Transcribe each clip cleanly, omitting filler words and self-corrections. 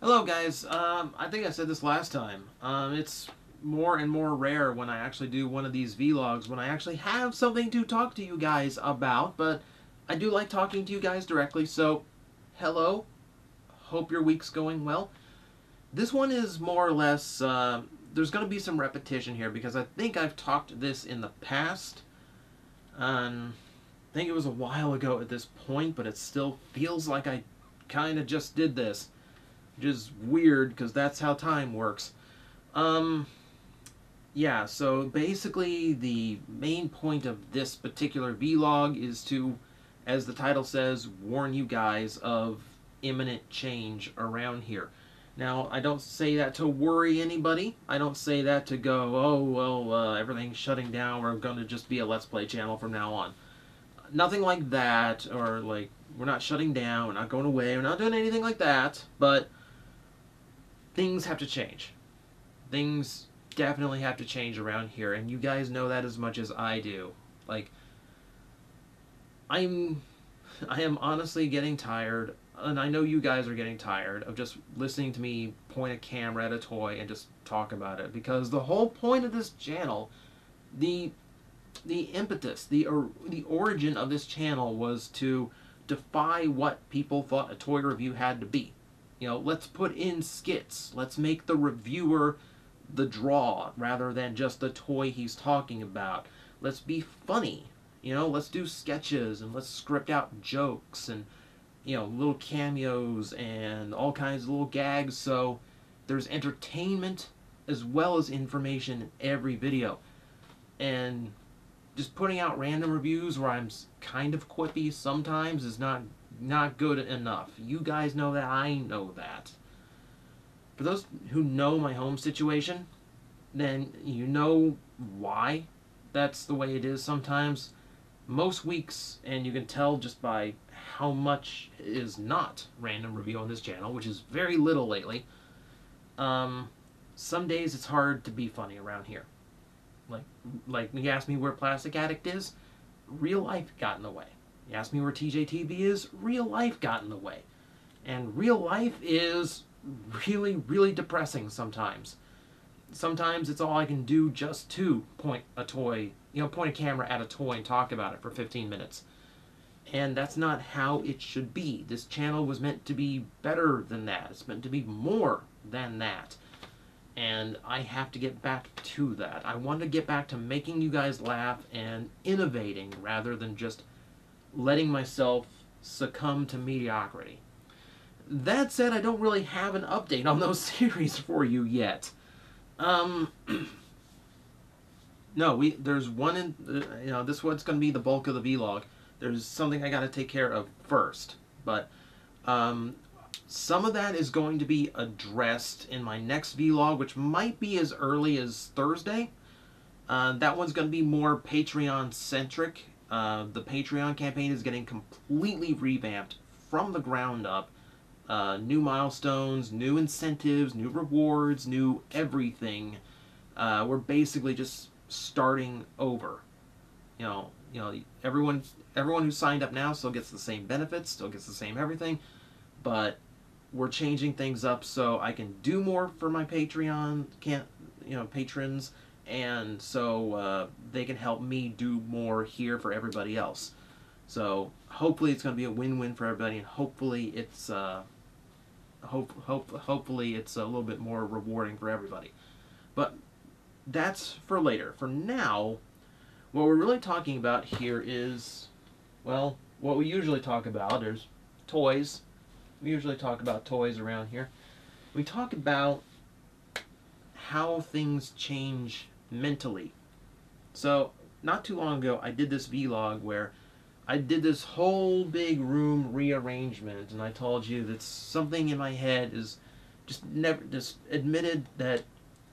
Hello guys, I think I said this last time. It's more and more rare when I actually do one of these vlogs when I actually have something to talk to you guys about, but I do like talking to you guys directly, so hello. Hope your week's going well. This one is more or less, there's going to be some repetition here because I think I've talked this in the past. I think it was a while ago at this point, but it still feels like I kind of just did this. Which is weird because that's how time works. Um, yeah, so basically the main point of this particular vlog is to, as the title says, warn you guys of imminent change around here. Now, I don't say that to worry anybody. I don't say that to go, oh, well, everything's shutting down. We're going to just be a Let's Play channel from now on. Nothing like that, or like, we're not shutting down, we're not going away, we're not doing anything like that, but things have to change. Things definitely have to change around here, and you guys know that as much as I do. Like, I am honestly getting tired, and I know you guys are getting tired of just listening to me point a camera at a toy and just talk about it. Because the whole point of this channel, the impetus, the origin of this channel was to defy what people thought a toy review had to be. You know, let's put in skits. Let's make the reviewer the draw rather than just the toy he's talking about. Let's be funny. You know, let's do sketches and let's script out jokes and, you know, little cameos and all kinds of little gags so there's entertainment as well as information in every video. And just putting out random reviews where I'm kind of quippy sometimes is not good enough. You guys know that, I know that. For those who know my home situation, then you know why that's the way it is sometimes. Most weeks, and you can tell just by how much is not random review on this channel, which is very little lately, some days it's hard to be funny around here. Like you ask me where Plastic Addict is, real life got in the way. You ask me where TJTB is, real life got in the way. And real life is really, really depressing sometimes. Sometimes it's all I can do just to point a camera at a toy and talk about it for 15 minutes. And that's not how it should be. This channel was meant to be better than that. It's meant to be more than that. And I have to get back to that. I want to get back to making you guys laugh and innovating rather than just letting myself succumb to mediocrity. That said, I don't really have an update on those series for you yet. No, there's one in, this one's going to be the bulk of the vlog. There's something I got to take care of first, but some of that is going to be addressed in my next vlog, which might be as early as Thursday. That one's going to be more Patreon-centric. The Patreon campaign is getting completely revamped from the ground up. New milestones, new incentives, new rewards, new everything. We're basically just starting over. You know, everyone who signed up now still gets the same benefits, still gets the same everything, but we're changing things up so I can do more for my Patreon patrons, and so they can help me do more here for everybody else. So hopefully it's going to be a win-win for everybody, and hopefully it's hopefully it's a little bit more rewarding for everybody. But that's for later. For now, what we're really talking about here is, well, what we usually talk about is toys. We usually talk about toys around here. We talk about how things change mentally. So, not too long ago, I did this vlog where I did this whole big room rearrangement, and I told you that something in my head is just admitted that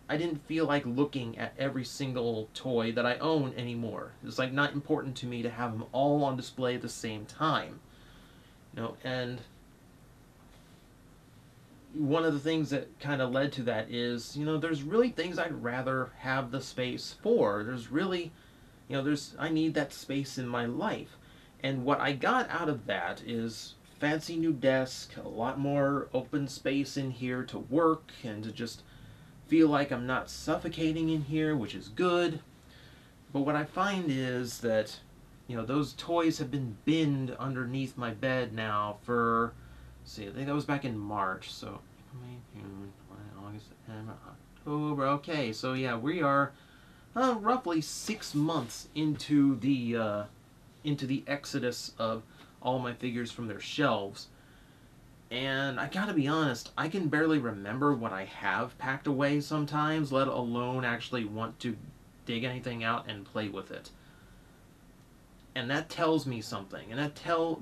I didn't feel like looking at every single toy that I own anymore. It's like not important to me to have them all on display at the same time. And one of the things that kind of led to that is, there's really things I'd rather have the space for. There's really, I need that space in my life. And what I got out of that is fancy new desk, a lot more open space in here to work and to just feel like I'm not suffocating in here, which is good. But what I find is that, those toys have been binned underneath my bed now for, see, I think that was back in March, so May, June, July, August, September, October. Okay, so yeah, we are roughly 6 months into the exodus of all my figures from their shelves. And I gotta be honest, I can barely remember what I have packed away sometimes, let alone actually want to dig anything out and play with it. And that tells me something, and it tells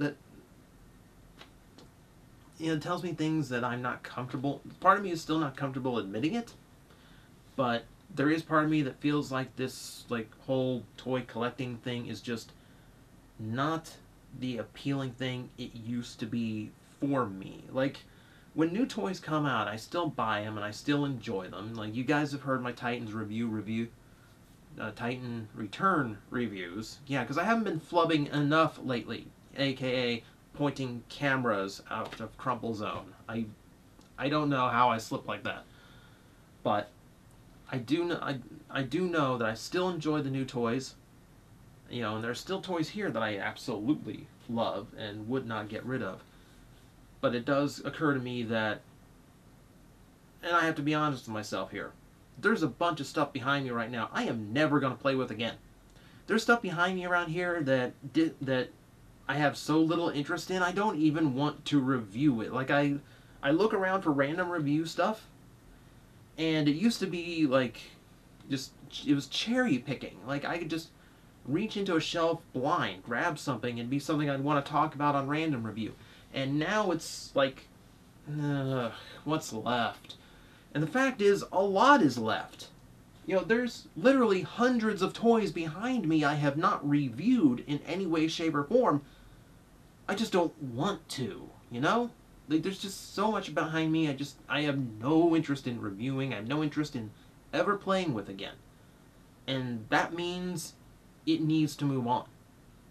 me things that I'm not comfortable. Part of me is still not comfortable admitting it, but there is part of me that feels like this whole toy collecting thing is just not the appealing thing it used to be for me. Like, when new toys come out, I still buy them and I still enjoy them. Like, you guys have heard my Titans Titan Return reviews. Yeah, because I haven't been flubbing enough lately, aka pointing cameras out of Crumple Zone. I don't know how I slipped like that, but I do know that I still enjoy the new toys. And there's still toys here that I absolutely love and would not get rid of. But it does occur to me that, and I have to be honest with myself here, there's a bunch of stuff behind me right now I am never going to play with again. There's stuff behind me around here that I have so little interest in, I don't even want to review it. Like, I look around for random review stuff, and it used to be like, it was cherry picking. Like, I could just reach into a shelf blind, grab something, and be something I'd want to talk about on random review. And now it's like, what's left? And the fact is, a lot is left. There's literally hundreds of toys behind me I have not reviewed in any way, shape, or form. I just don't want to, Like, there's just so much behind me I have no interest in reviewing. I have no interest in ever playing with again. And that means it needs to move on.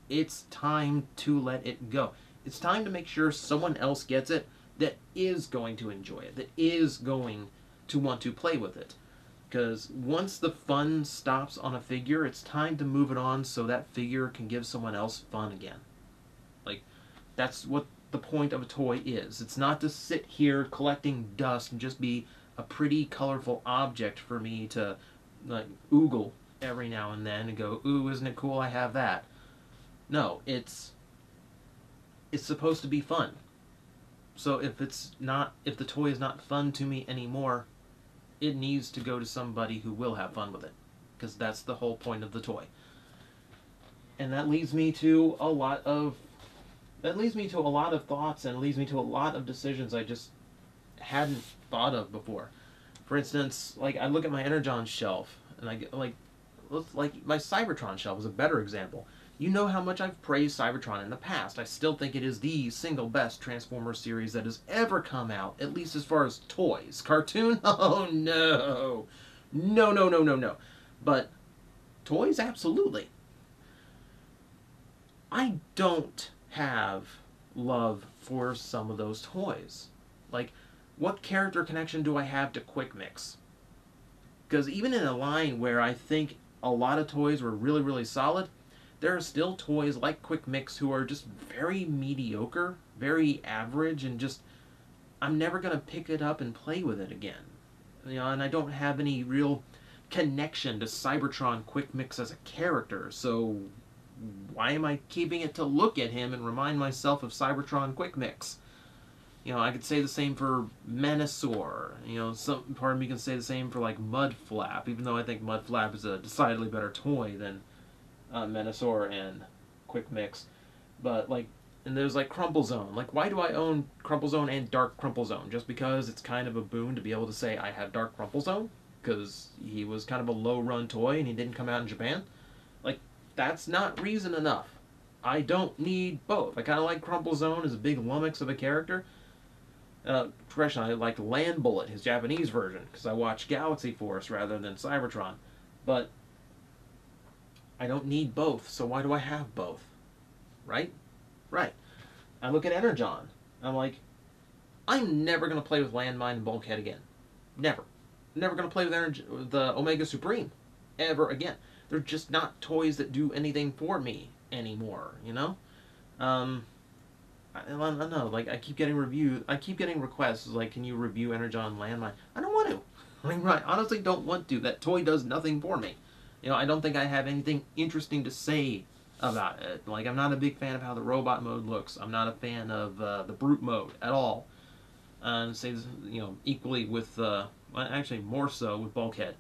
It's time to let it go. It's time to make sure someone else gets it that is going to enjoy it, that is going to want to play with it. Because once the fun stops on a figure, it's time to move it on so that figure can give someone else fun again. Like, that's what the point of a toy is. It's not to sit here collecting dust and just be a pretty, colorful object for me to, oogle every now and then and go, ooh, isn't it cool I have that? No, it's supposed to be fun. So if the toy is not fun to me anymore, it needs to go to somebody who will have fun with it, because that's the whole point of the toy. And that leads me to a lot of thoughts, and leads me to a lot of decisions I just hadn't thought of before. For instance, I look at my Energon shelf, and I get my Cybertron shelf is a better example. You know how much I've praised Cybertron in the past. I still think it is the single best Transformers series that has ever come out, at least as far as toys. Cartoon? Oh, no. No. But toys? Absolutely. I don't have love for some of those toys. Like, what character connection do I have to Quick Mix? Because even in a line where I think a lot of toys were really, really solid, there are still toys like Quick Mix who are just very mediocre, very average, and just, I'm never going to pick it up and play with it again. And I don't have any real connection to Cybertron Quick Mix as a character, so why am I keeping it to look at him and remind myself of Cybertron Quick Mix? I could say the same for Menasor. Some part of me can say the same for, Mud Flap, even though I think Mud Flap is a decidedly better toy than Menasor and Quick Mix. But, and there's, Crumple Zone. Why do I own Crumple Zone and Dark Crumple Zone? Just because it's kind of a boon to be able to say I have Dark Crumple Zone? Because he was kind of a low-run toy and he didn't come out in Japan? That's not reason enough. I don't need both. I kind of like Crumple Zone as a big lummox of a character. Correction, I like Land Bullet, his Japanese version, because I watch Galaxy Force rather than Cybertron. But I don't need both, so why do I have both? Right? Right. I look at Energon. I'm like, I'm never going to play with Landmine and Bulkhead again. Never. Never going to play with the Omega Supreme ever again. They're just not toys that do anything for me anymore, you know? I don't know, like, I keep getting requests, like, can you review Energon Landmine? I don't want to. I honestly don't want to. That toy does nothing for me. You know, I don't think I have anything interesting to say about it. Like, I'm not a big fan of how the robot mode looks. I'm not a fan of the brute mode at all. And say, you know, equally with, well, actually more so with Bulkhead.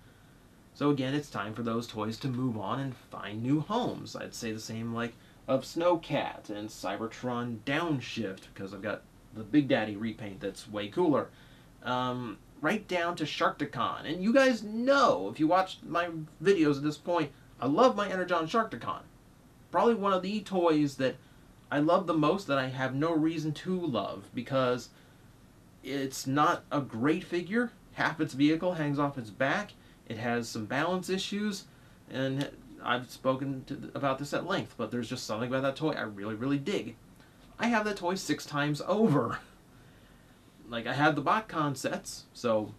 So again, it's time for those toys to move on and find new homes. I'd say the same, like, of Snowcat and Cybertron Downshift, because I've got the Big Daddy repaint that's way cooler. Right down to Sharkticon. And you guys know, if you watched my videos at this point, I love my Energon Sharkticon. Probably one of the toys that I love the most that I have no reason to love, because it's not a great figure. Half its vehicle hangs off its back. It has some balance issues, and I've spoken about this at length, but there's just something about that toy I really, really dig. I have that toy 6 times over. Like, I have the BotCon sets, so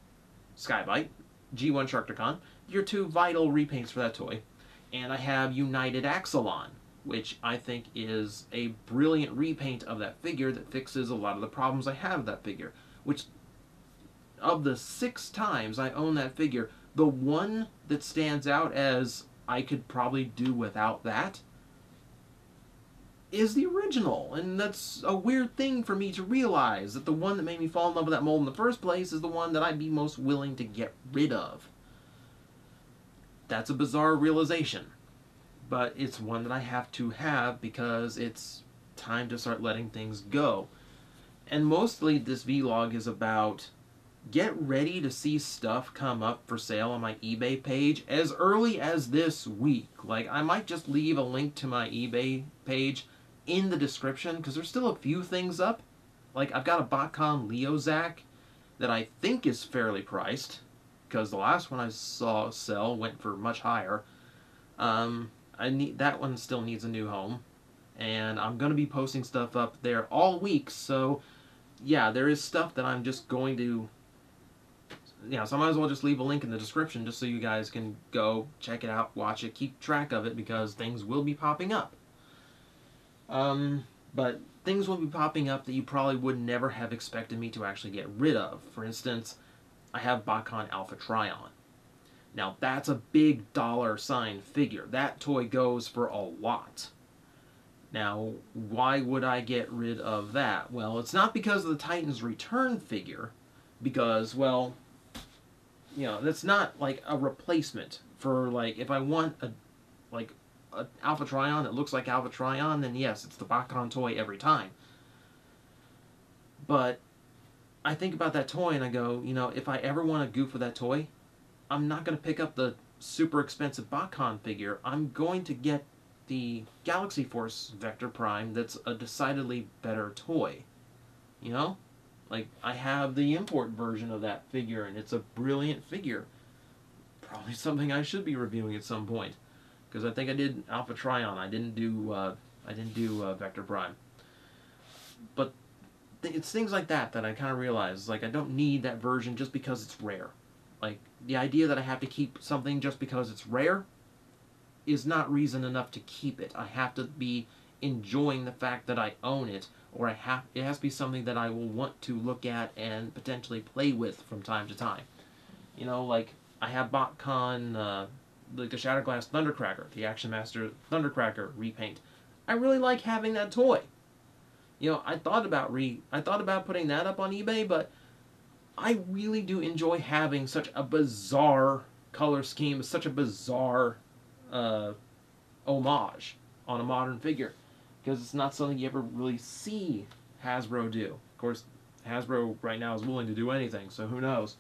Skybite, G1 Sharkticon, your 2 vital repaints for that toy, and I have United Axelon, which I think is a brilliant repaint of that figure that fixes a lot of the problems I have with that figure, which, of the 6 times I own that figure, the one that stands out as I could probably do without that is the original. And that's a weird thing for me to realize, that the one that made me fall in love with that mold in the first place is the one that I'd be most willing to get rid of. That's a bizarre realization, but it's one that I have to have because it's time to start letting things go. And mostly this vlog is about, get ready to see stuff come up for sale on my eBay page as early as this week. Like, I might just leave a link to my eBay page in the description, because there's still a few things up. Like, I've got a BotCon Leozak that I think is fairly priced, because the last one I saw sell went for much higher. That one still needs a new home, and I'm going to be posting stuff up there all week, so yeah, there is stuff that I'm just going to, yeah, so I might as well just leave a link in the description just so you guys can go check it out, watch it, keep track of it, because things will be popping up. But things will be popping up that you probably would never have expected me to actually get rid of. For instance, I have BotCon Alpha Trion. Now, that's a big $sign figure. That toy goes for a lot. Now, why would I get rid of that? Well, it's not because of the Titans Return figure, because, well, you know, that's not like a replacement for, like, if I want a Alpha Trion that looks like Alpha Trion, then yes, it's the BotCon toy every time. But I think about that toy and I go, you know, if I ever want to goof with that toy, I'm not going to pick up the super expensive BotCon figure. I'm going to get the Galaxy Force Vector Prime that's a decidedly better toy. You know? Like, I have the import version of that figure, and it's a brilliant figure. Probably something I should be reviewing at some point, because I think I did Alpha Trion. I didn't do Vector Prime. But it's things like that I kind of realize, like, I don't need that version just because it's rare. Like, the idea that I have to keep something just because it's rare is not reason enough to keep it. I have to be enjoying the fact that I own it, or it has to be something that I will want to look at and potentially play with from time to time. You know, like, I have BotCon, like the Shatterglass Thundercracker, the Action Master Thundercracker repaint. I really like having that toy. You know, I thought about putting that up on eBay, but I really do enjoy having such a bizarre color scheme, such a bizarre homage on a modern figure, because it's not something you ever really see Hasbro do. Of course, Hasbro right now is willing to do anything, so who knows.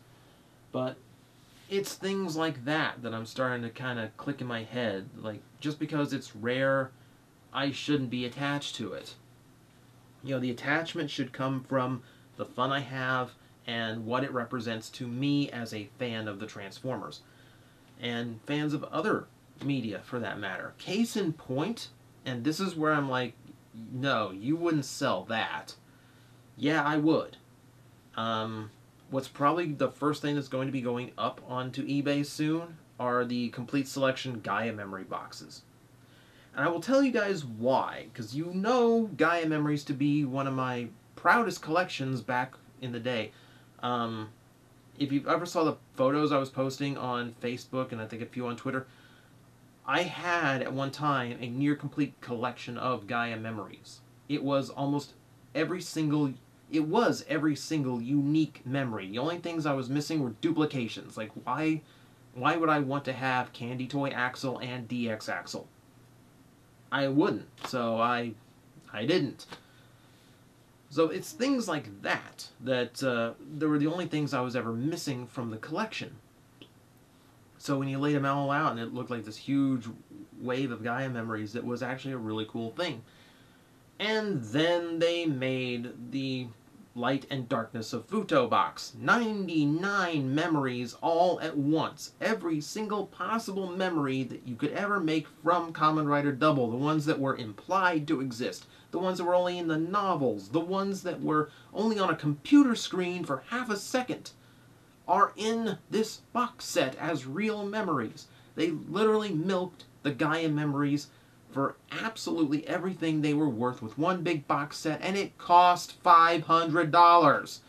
But it's things like that that I'm starting to kind of click in my head. Like, just because it's rare, I shouldn't be attached to it. You know, the attachment should come from the fun I have and what it represents to me as a fan of the Transformers. And fans of other media, for that matter. Case in point, and this is where I'm like, no, you wouldn't sell that. Yeah, I would. What's probably the first thing that's going to be going up onto eBay soon are the complete selection Gaia memory boxes. And I will tell you guys why, because you know Gaia memories to be one of my proudest collections back in the day. Um, if you ever saw the photos I was posting on Facebook and I think a few on Twitter, I had at one time a near complete collection of Gaia memories. It was almost every single every single unique memory. The only things I was missing were duplications. Like why would I want to have Candy Toy Axel and DX Axel? I wouldn't. So I didn't. So it's things like that that they were the only things I was ever missing from the collection. So when you laid them all out and it looked like this huge wave of Gaia memories, it was actually a really cool thing. And then they made the Light and Darkness of Futo box. 99 memories all at once. Every single possible memory that you could ever make from Kamen Rider Double. The ones that were implied to exist. The ones that were only in the novels. The ones that were only on a computer screen for half a second are in this box set as real memories. They literally milked the Gaia memories for absolutely everything they were worth with one big box set, and it cost $500.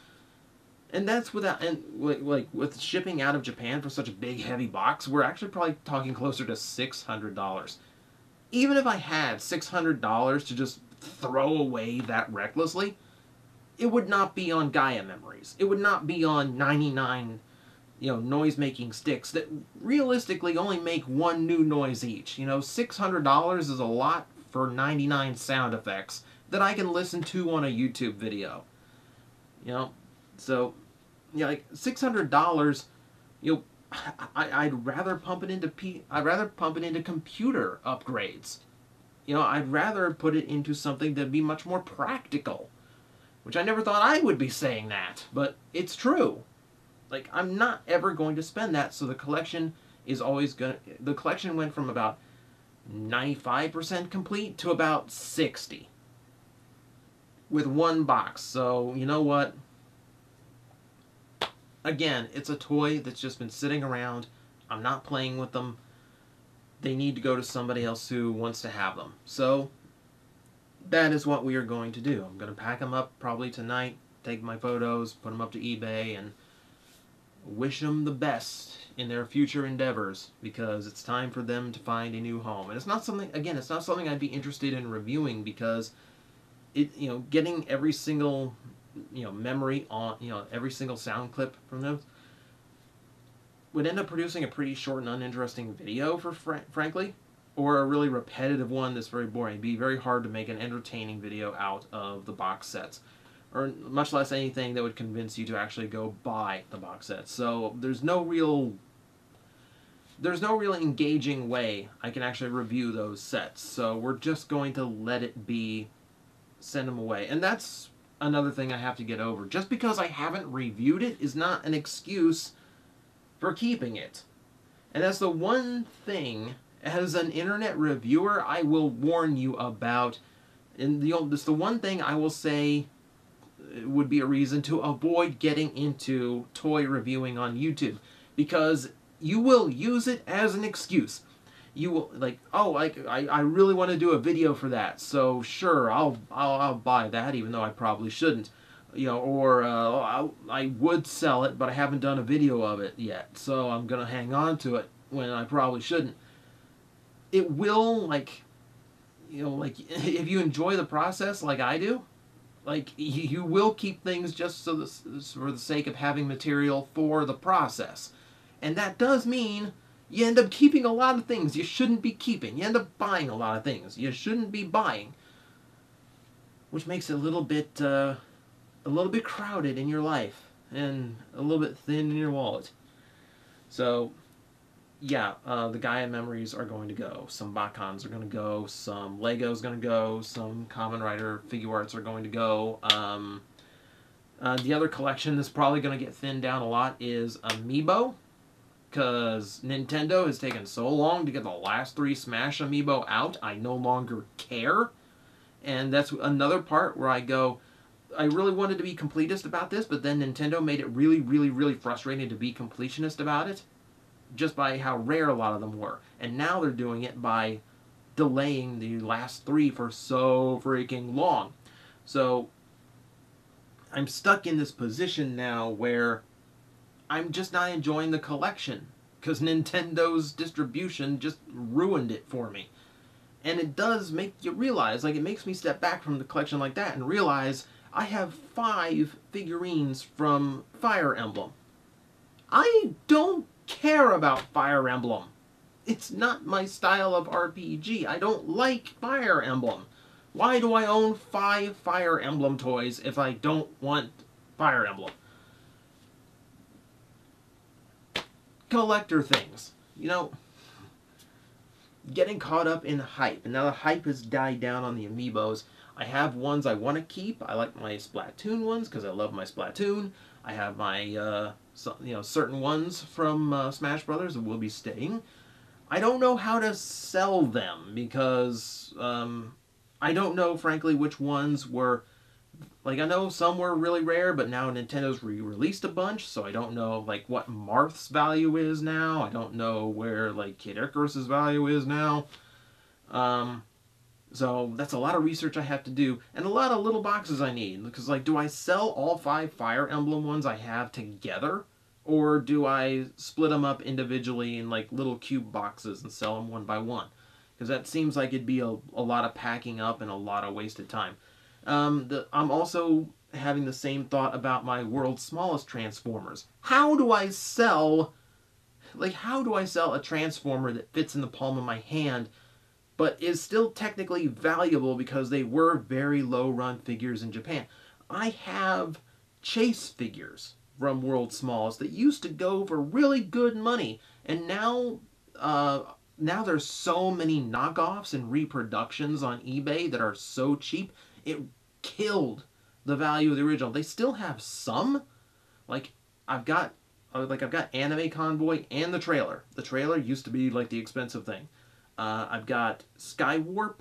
And that's without, and like with shipping out of Japan for such a big heavy box, we're actually probably talking closer to $600. Even if I had $600 to just throw away that recklessly, it would not be on Gaia memories. It would not be on 99 noise-making sticks that realistically only make one new noise each. $600 is a lot for 99 sound effects that I can listen to on a YouTube video. So, like $600, I'd rather pump it into computer upgrades. I'd rather put it into something that'd be much more practical. Which I never thought I would be saying that, but it's true. Like, I'm not ever going to spend that, so the collection is always going to... The collection went from about 95% complete to about 60. With one box, so you know what? Again, it's a toy that's just been sitting around. I'm not playing with them. They need to go to somebody else who wants to have them. So, that is what we are going to do. I'm going to pack them up probably tonight, take my photos, put them up to eBay, and wish them the best in their future endeavors, because it's time for them to find a new home. And it's not something, again, it's not something I'd be interested in reviewing, because getting every single, memory on, every single sound clip from those would end up producing a pretty short and uninteresting video, frankly, or a really repetitive one that's very boring. It'd be very hard to make an entertaining video out of the box sets, or much less anything that would convince you to actually go buy the box sets. So there's no real engaging way I can actually review those sets. So we're just going to let it be, send them away. And that's another thing I have to get over. Just because I haven't reviewed it is not an excuse for keeping it. And that's the one thing, as an internet reviewer, I will warn you about. And it's the one thing I will say would be a reason to avoid getting into toy reviewing on YouTube, because you will use it as an excuse. You will, like, oh, I really want to do a video for that, so sure, I'll buy that, even though I probably shouldn't. Or I would sell it, but I haven't done a video of it yet, so I'm gonna hang on to it when I probably shouldn't. It will, if you enjoy the process like I do, you will keep things just for the sake of having material for the process. And that does mean you end up keeping a lot of things you shouldn't be keeping. You end up buying a lot of things you shouldn't be buying, which makes it a little bit crowded in your life and a little bit thin in your wallet. So, yeah, the Gaia memories are going to go. Some Bakans are going to go. Some Lego's going to go. Some Kamen Rider figure arts are going to go. The other collection that's probably going to get thinned down a lot is Amiibo, because Nintendo has taken so long to get the last 3 Smash Amiibo out, I no longer care. And that's another part where I go, I really wanted to be completist about this, but then Nintendo made it really, really, really frustrating to be completionist about it, just by how rare a lot of them were. And now they're doing it by delaying the last 3 for so freaking long. So I'm stuck in this position now where I'm just not enjoying the collection because Nintendo's distribution just ruined it for me. And it does make you realize, like, it makes me step back from the collection like that and realize I have 5 figurines from Fire Emblem. I don't care about Fire Emblem. It's not my style of RPG. I don't like Fire Emblem. Why do I own 5 Fire Emblem toys if I don't want Fire Emblem? Collector things. You know, getting caught up in hype. And now the hype has died down on the amiibos. I have ones I want to keep. I like my Splatoon ones because I love my Splatoon. I have my, certain ones from Smash Brothers that will be staying. I don't know how to sell them because I don't know, frankly, which ones were... Like, I know some were really rare, but now Nintendo's re-released a bunch, so I don't know, like, what Marth's value is now. I don't know where, like, Kid Icarus's value is now. So that's a lot of research I have to do, and a lot of little boxes I need. Because, like, do I sell all 5 Fire Emblem ones I have together? Or do I split them up individually in, like, little cube boxes and sell them one by one? Because that seems like it'd be a lot of packing up and a lot of wasted time. I'm also having the same thought about my world's smallest Transformers. How do I sell a Transformer that fits in the palm of my hand, but is still technically valuable because they were very low-run figures in Japan? I have chase figures from World's Smallest that used to go for really good money, and now there's so many knockoffs and reproductions on eBay that are so cheap. It killed the value of the original. They still have some. Like, I've got Anime Convoy and the trailer. The trailer used to be like the expensive thing. I've got Skywarp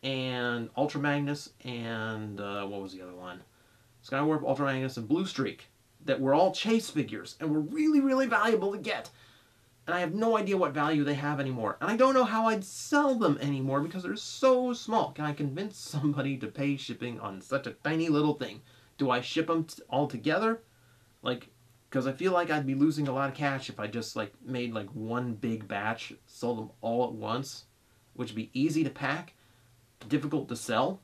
and Ultra Magnus and what was the other one? Skywarp, Ultra Magnus, and Blue Streak that were all chase figures and were really, really valuable to get. And I have no idea what value they have anymore. And I don't know how I'd sell them anymore because they're so small. Can I convince somebody to pay shipping on such a tiny little thing? Do I ship them all together? Like, because I feel like I'd be losing a lot of cash if I just, like, made, like, one big batch, sold them all at once, which would be easy to pack, difficult to sell.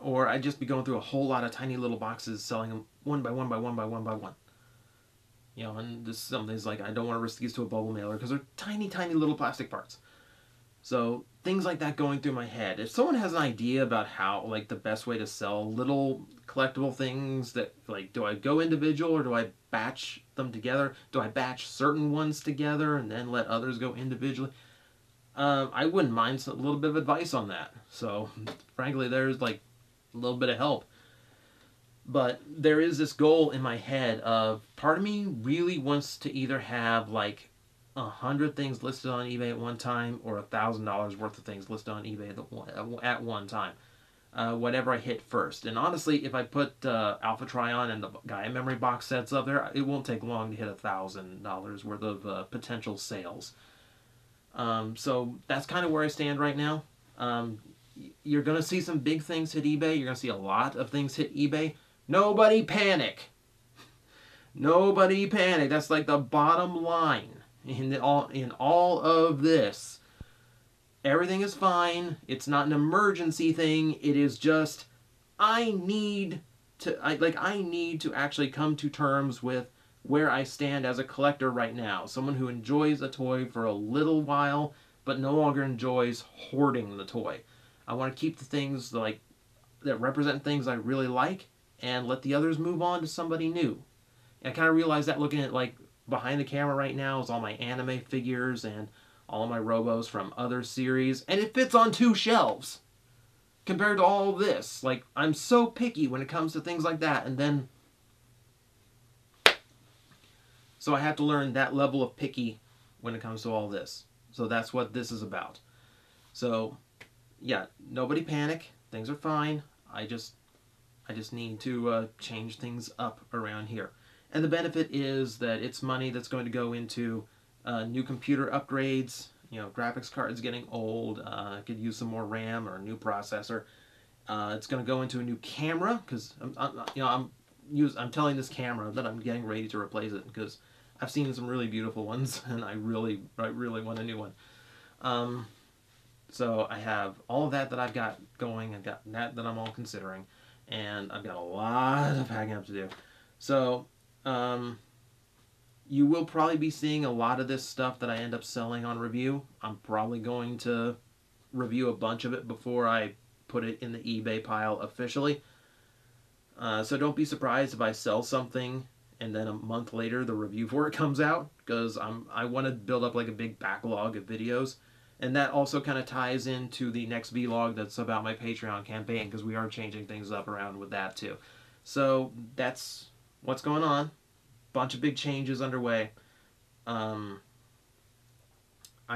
Or I'd just be going through a whole lot of tiny little boxes, selling them one by one by one by one by one. You know, and this something's like, I don't want to risk these to a bubble mailer because they're tiny, tiny little plastic parts. So, things like that going through my head. If someone has an idea about how, like, the best way to sell little collectible things that, like, do I go individual or do I batch them together? Do I batch certain ones together and then let others go individually? I wouldn't mind a little bit of advice on that. So, frankly, there's, like, a little bit of help. But there is this goal in my head of, part of me really wants to either have, like, 100 things listed on eBay at one time or $1,000 worth of things listed on eBay at one time. Whatever I hit first. And honestly, if I put Alpha Trion and the Gaia Memory box sets up there, it won't take long to hit $1,000 worth of potential sales. So that's kind of where I stand right now. You're going to see some big things hit eBay. You're going to see a lot of things hit eBay. Nobody panic. Nobody panic. That's like the bottom line in all of this. Everything is fine. It's not an emergency thing. It is just, I need to actually come to terms with where I stand as a collector right now. Someone who enjoys a toy for a little while, but no longer enjoys hoarding the toy. I want to keep the things that represent things I really like, and let the others move on to somebody new. And I kind of realized that looking at, like, behind the camera right now is all my anime figures and all of my robos from other series, and it fits on 2 shelves compared to all this. Like, I'm so picky when it comes to things like that, and then so I have to learn that level of picky when it comes to all this. So that's what this is about. So yeah, nobody panic. Things are fine. I just I just need to change things up around here. And the benefit is that it's money that's going to go into new computer upgrades. You know, graphics cards getting old. I could use some more RAM or a new processor. It's going to go into a new camera because I'm telling this camera that I'm getting ready to replace it because I've seen some really beautiful ones and I really want a new one. So I have all of that I've got going. I've got that I'm all considering, and I've got a lot of packing up to do. So you will probably be seeing a lot of this stuff that I end up selling on review. I'm probably going to review a bunch of it before I put it in the eBay pile officially. So don't be surprised if I sell something and then a month later the review for it comes out, because I want to build up like a big backlog of videos. And that also kind of ties into the next vlog that's about my Patreon campaign, because we are changing things up around with that too. So that's what's going on. Bunch of big changes underway. I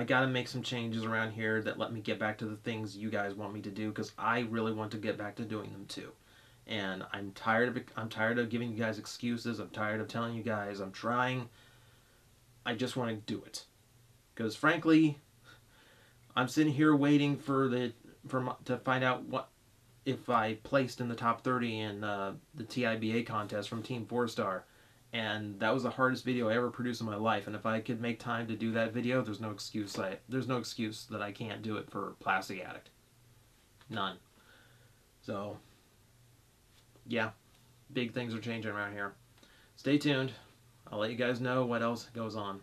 gotta make some changes around here that let me get back to the things you guys want me to do, because I really want to get back to doing them too. And I'm tired of giving you guys excuses. I'm tired of telling you guys I'm trying. I just want to do it, because frankly, I'm sitting here waiting to find out what if I placed in the top 30 in the TIBA contest from Team 4-Star. And that was the hardest video I ever produced in my life. And if I could make time to do that video, there's no excuse that I can't do it for Plastic Addict. None. So, yeah, big things are changing around here. Stay tuned. I'll let you guys know what else goes on.